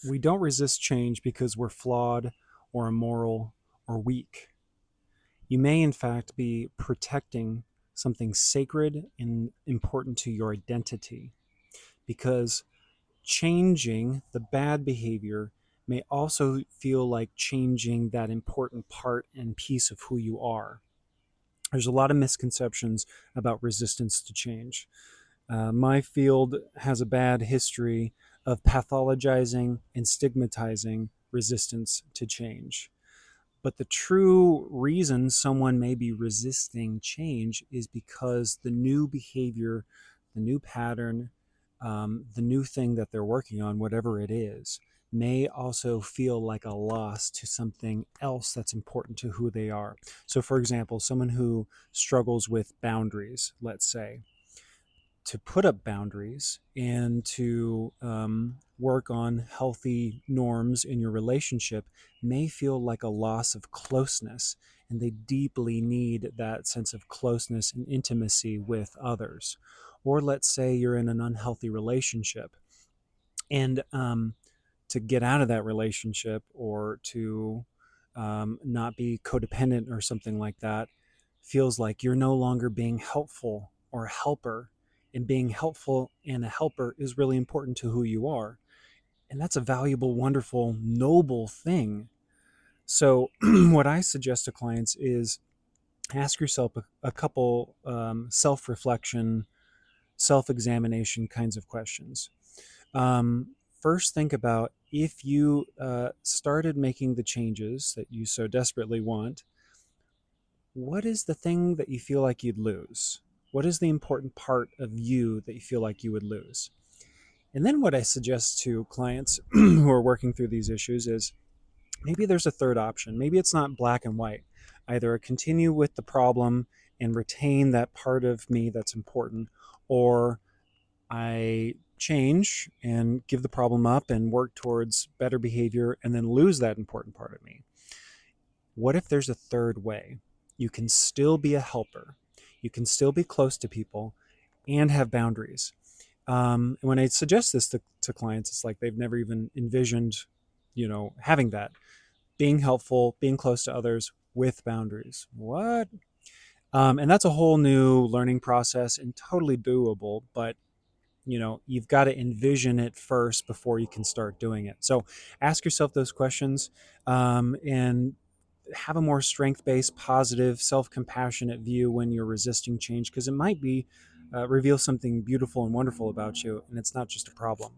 We don't resist change because we're flawed or immoral or weak. You may, in fact, be protecting something sacred and important to your identity, because changing the bad behavior may also feel like changing that important part and piece of who you are. There's a lot of misconceptions about resistance to change. My field has a bad history of pathologizing and stigmatizing resistance to change. But the true reason someone may be resisting change is because the new behavior, the new pattern, the new thing that they're working on, whatever it is, may also feel like a loss to something else that's important to who they are. So, for example, someone who struggles with boundaries, let's say, to put up boundaries and to work on healthy norms in your relationship may feel like a loss of closeness, and they deeply need that sense of closeness and intimacy with others. Or let's say you're in an unhealthy relationship, and to get out of that relationship, or to not be codependent or something like that, feels like you're no longer being helpful or a helper. And being helpful and a helper is really important to who you are. And that's a valuable, wonderful, noble thing. So, what I suggest to clients is ask yourself a couple self reflection, self examination kinds of questions. First, think about, if you started making the changes that you so desperately want, what is the thing that you feel like you'd lose? What is the important part of you that you feel like you would lose? And then what I suggest to clients who are working through these issues is, maybe there's a third option. Maybe it's not black and white. Either continue with the problem and retain that part of me that's important, or I change and give the problem up and work towards better behavior and then lose that important part of me. What if there's a third way? You can still be a helper. You can still be close to people and have boundaries. When I suggest this to clients, it's like they've never even envisioned, having that, being helpful, being close to others with boundaries. What? And that's a whole new learning process and totally doable, but you've got to envision it first before you can start doing it. So ask yourself those questions, and have a more strength-based, positive, self-compassionate view when you're resisting change, because it might be reveal something beautiful and wonderful about you, and it's not just a problem.